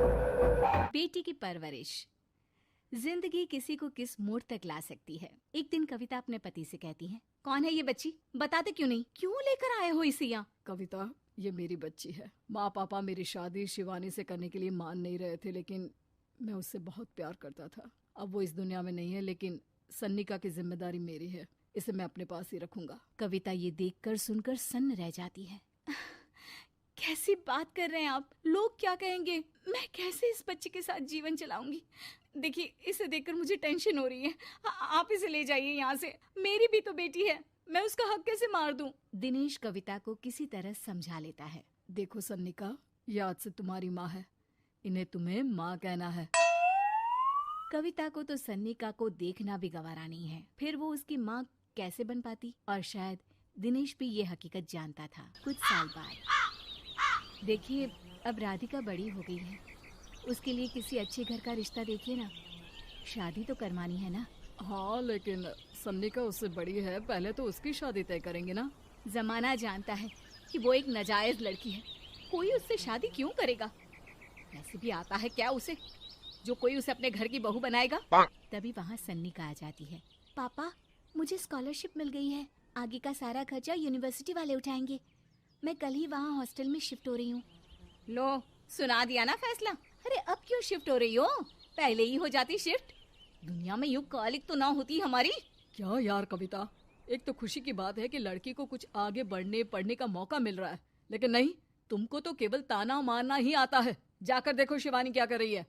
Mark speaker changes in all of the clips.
Speaker 1: बेटी की परवरिश। जिंदगी किसी को किस मोड़ तक ला सकती है। एक दिन कविता अपने पति से कहती है, कौन है ये बच्ची, बताते क्यों नहीं, क्यों लेकर आए हो इसे यहाँ?
Speaker 2: कविता, ये मेरी बच्ची है। माँ पापा मेरी शादी शिवानी से करने के लिए मान नहीं रहे थे, लेकिन मैं उससे बहुत प्यार करता था। अब वो इस दुनिया में नहीं है, लेकिन सन्निका की जिम्मेदारी मेरी है। इसे मैं अपने पास ही रखूंगा।
Speaker 1: कविता ये देखकर सुनकर सन्न रह जाती है। कैसी बात कर रहे हैं आप? लोग क्या कहेंगे? मैं कैसे इस बच्चे के साथ जीवन चलाऊंगी? देखिए, इसे देखकर मुझे टेंशन हो रही है। आप इसे ले जाइए यहाँ से। मेरी भी तो बेटी है, मैं उसका हक कैसे मार दूं? दिनेश कविता को किसी तरह समझा लेता है।
Speaker 2: देखो सन्निका, ये आज से तुम्हारी माँ है, इन्हें तुम्हें माँ कहना है।
Speaker 1: कविता को तो सन्निका को देखना भी गवारा नहीं है, फिर वो उसकी माँ कैसे बन पाती? और शायद दिनेश भी ये हकीकत जानता था। कुछ साल बाद देखिए, अब राधिका बड़ी हो गई है, उसके लिए किसी अच्छे घर का रिश्ता देखिए ना। शादी तो करवानी है ना?
Speaker 2: हाँ, लेकिन सन्निका उससे बड़ी है, पहले तो उसकी शादी तय करेंगे ना।
Speaker 1: जमाना जानता है कि वो एक नाजायज लड़की है, कोई उससे शादी क्यों करेगा? वैसे भी आता है क्या उसे, जो कोई उसे अपने घर की बहू बनाएगा? तभी वहाँ सन्निका आ जाती है। पापा, मुझे स्कॉलरशिप मिल गई है, आगे का सारा खर्चा यूनिवर्सिटी वाले उठाएंगे। मैं कल ही वहाँ हॉस्टल में शिफ्ट हो रही हूँ। लो, सुना दिया ना फैसला। अरे अब क्यों शिफ्ट हो रही हो? पहले ही हो जाती शिफ्ट। दुनिया में यूं कालिक तो ना होती हमारी।
Speaker 2: क्या यार कविता, एक तो खुशी की बात है कि लड़की को कुछ आगे बढ़ने पढ़ने का मौका मिल रहा है, लेकिन नहीं, तुमको तो केवल ताना मारना ही आता है। जाकर देखो शिवानी क्या कर रही है।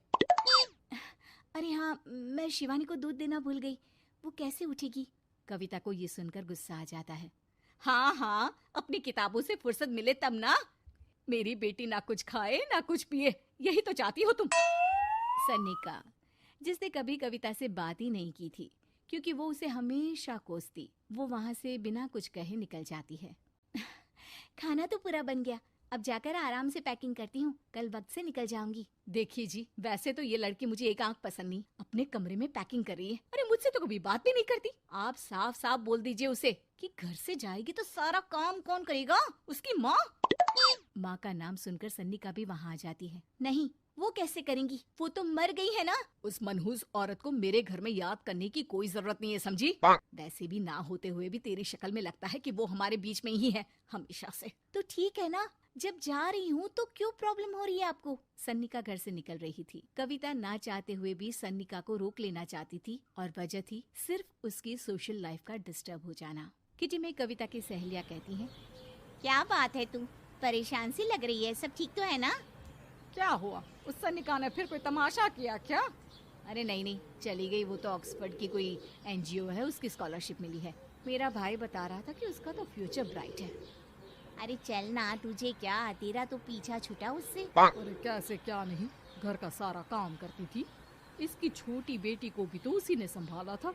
Speaker 1: अरे हाँ, मैं शिवानी को दूध देना भूल गई, वो कैसे उठेगी? कविता को ये सुनकर गुस्सा आ जाता है। हाँ हाँ, अपनी किताबों से फुर्सत मिले तब ना। मेरी बेटी ना कुछ खाए ना कुछ पिए, यही तो चाहती हो तुम। सन्निका, जिसने कभी कविता से बात ही नहीं की थी, क्योंकि वो उसे हमेशा कोसती, वो वहाँ से बिना कुछ कहे निकल जाती है। खाना तो पूरा बन गया, अब जाकर आराम से पैकिंग करती हूँ, कल वक्त से निकल जाऊंगी। देखिए जी, वैसे तो ये लड़की मुझे एक आंख पसंद नहीं, अपने कमरे में पैकिंग कर रही है। अरे मुझसे तो कभी बात भी नहीं करती। आप साफ साफ बोल दीजिए उसे कि घर से जाएगी तो सारा काम कौन करेगा? उसकी माँ। माँ का नाम सुनकर सन्निका भी वहाँ आ जाती है। नहीं, वो कैसे करेंगी, वो तो मर गई है ना।
Speaker 2: उस मनहूस औरत को मेरे घर में याद करने की कोई जरूरत नहीं है, समझी?
Speaker 1: वैसे भी ना होते हुए भी तेरी शक्ल में लगता है कि वो हमारे बीच में ही है हमेशा से। तो ठीक है ना, जब जा रही हूँ तो क्यों प्रॉब्लम हो रही है आपको? सन्निका घर से निकल रही थी। कविता ना चाहते हुए भी सन्निका को रोक लेना चाहती थी, और वजह थी सिर्फ उसकी सोशल लाइफ का डिस्टर्ब हो जाना। किटी में कविता की सहेलियाँ कहती हैं, क्या बात है, तू परेशान सी लग रही है, सब ठीक तो है ना?
Speaker 2: क्या हुआ, उस सन्निका ने फिर कोई तमाशा किया क्या?
Speaker 1: अरे नहीं नहीं, चली गई, वो तो ऑक्सफोर्ड की कोई एनजीओ है, उसकी स्कॉलरशिप मिली है। मेरा भाई बता रहा था कि उसका तो फ्यूचर ब्राइट है। अरे चल ना, तुझे क्या, तेरा तो पीछा छूटा उससे।
Speaker 2: अरे कैसे क्या नहीं, घर का सारा काम करती थी। इसकी छोटी बेटी को भी तो उसी ने संभाला था।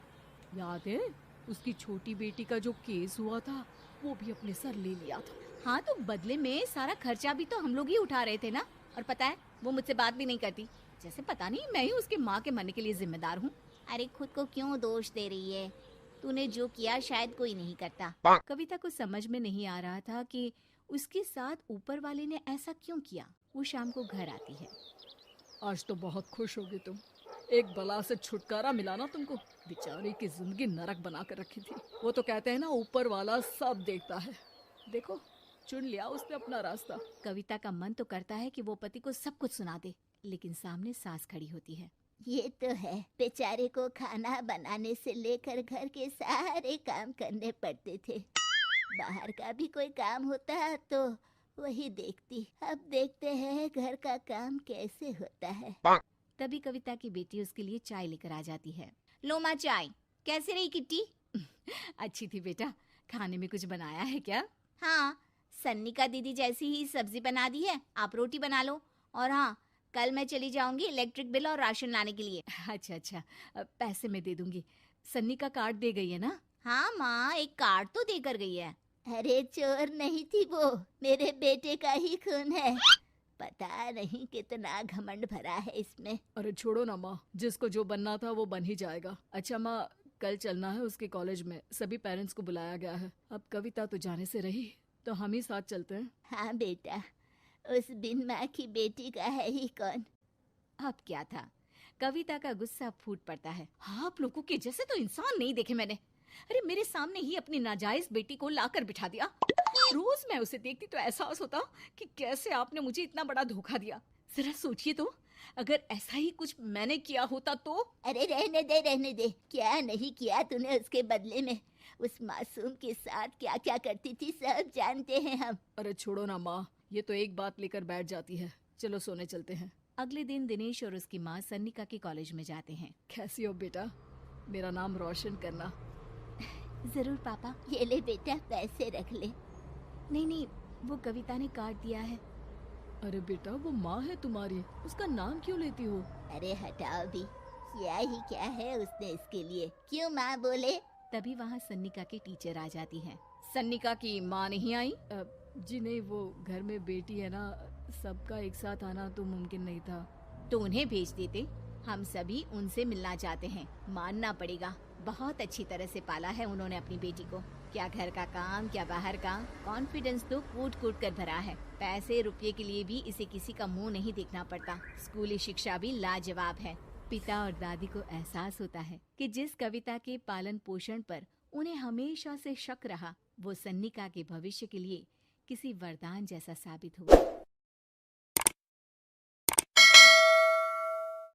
Speaker 2: याद है, उसकी छोटी बेटी का जो केस हुआ था, वो भी अपने सर ले लिया था।
Speaker 1: हाँ, तो बदले में सारा खर्चा भी तो हम लोग ही उठा रहे थे ना। और पता है, वो मुझसे बात भी नहीं करती, जैसे पता नहीं मैं ही उसके माँ के मरने के लिए जिम्मेदार हूँ। अरे खुद को क्यों दोष दे रही है? तूने जो किया शायद कोई नहीं करता। कविता को समझ में नहीं आ रहा था कि उसके साथ ऊपर वाले ने ऐसा क्यों किया। वो शाम को घर आती है।
Speaker 2: आज तो बहुत खुश होगी तुम, एक बला से छुटकारा मिला ना तुमको। बेचारी की जिंदगी नरक बना कर रखी थी। वो तो कहते हैं ना, ऊपर वाला सब देखता है। देखो, चुन लिया उसने अपना रास्ता।
Speaker 1: कविता का मन तो करता है कि वो पति को सब कुछ सुना दे, लेकिन सामने सास खड़ी होती है।
Speaker 3: ये तो है, बेचारे को खाना बनाने से लेकर घर के सारे काम करने पड़ते थे। बाहर का भी कोई काम होता तो वही देखती। अब देखते हैं घर का काम कैसे होता है।
Speaker 1: तभी कविता की बेटी उसके लिए चाय लेकर आ जाती है। लो माँ चाय। कैसी रही किट्टी? अच्छी थी बेटा, खाने में कुछ बनाया है क्या? हाँ, सन्निका दीदी जैसी ही सब्जी बना दी है, आप रोटी बना लो। और हाँ, कल मैं चली जाऊंगी इलेक्ट्रिक बिल और राशन लाने के लिए। अच्छा अच्छा, पैसे मैं दे दूंगी। सन्निका कार्ड दे गई है ना? हाँ माँ, एक कार्ड तो देकर गई है।
Speaker 3: अरे चोर नहीं थी वो, मेरे बेटे का ही खून है। पता नहीं कितना घमंड भरा है इसमें।
Speaker 2: अरे छोड़ो ना माँ, जिसको जो बनना था वो बन ही जाएगा। अच्छा माँ, कल चलना है उसके कॉलेज में, सभी पेरेंट्स को बुलाया गया है। अब कविता तो जाने से रही, तो हम ही साथ चलते हैं।
Speaker 3: हाँ बेटा, उस बिन माँ की बेटी का है ही कौन,
Speaker 1: अब क्या था, कविता का गुस्सा फूट पड़ता है। हाँ, आप लोगों के जैसे तो इंसान नहीं देखे मैंने। अरे मेरे सामने ही अपनी नाजायज बेटी को लाकर बिठा दिया। रोज मैं उसे देखती तो एहसास होता कि कैसे आपने मुझे इतना बड़ा धोखा दिया। जरा सोचिए तो, अगर ऐसा ही कुछ मैंने किया होता तो।
Speaker 3: अरे रहने दे, क्या नहीं किया तूने उसके बदले में। उस मासूम के साथ क्या क्या करती थी सब जानते हैं हम।
Speaker 2: अरे छोड़ो ना माँ, ये तो एक बात लेकर बैठ जाती है। चलो सोने चलते हैं।
Speaker 1: अगले दिन दिनेश और उसकी माँ सन्निका के कॉलेज में जाते हैं।
Speaker 2: कैसी हो बेटा? मेरा नाम रोशन करना।
Speaker 1: जरूर पापा।
Speaker 3: ये ले बेटा, पैसे रख ले।
Speaker 1: नहीं, वो कविता ने काट दिया है।
Speaker 2: अरे बेटा, वो माँ है तुम्हारी, उसका नाम क्यों लेती हो?
Speaker 3: अरे हटाओ भी, क्या ही क्या है उसने इसके लिए, क्यों माँ बोले।
Speaker 1: तभी वहाँ सन्निका की टीचर आ जाती हैं। सन्निका की माँ नहीं आई?
Speaker 2: जी नहीं, वो घर में बेटी है ना, सबका एक साथ आना तो मुमकिन नहीं था।
Speaker 1: तो उन्हें भेज देते, हम सभी उनसे मिलना चाहते हैं। मानना पड़ेगा, बहुत अच्छी तरह से पाला है उन्होंने अपनी बेटी को। क्या घर का काम, क्या बाहर का, कॉन्फिडेंस तो कूट कूट कर भरा है। पैसे रुपये के लिए भी इसे किसी का मुंह नहीं देखना पड़ता। स्कूली शिक्षा भी लाजवाब है। पिता और दादी को एहसास होता है कि जिस कविता के पालन पोषण पर उन्हें हमेशा से शक रहा, वो सन्निका के भविष्य के लिए किसी वरदान जैसा साबित हुआ।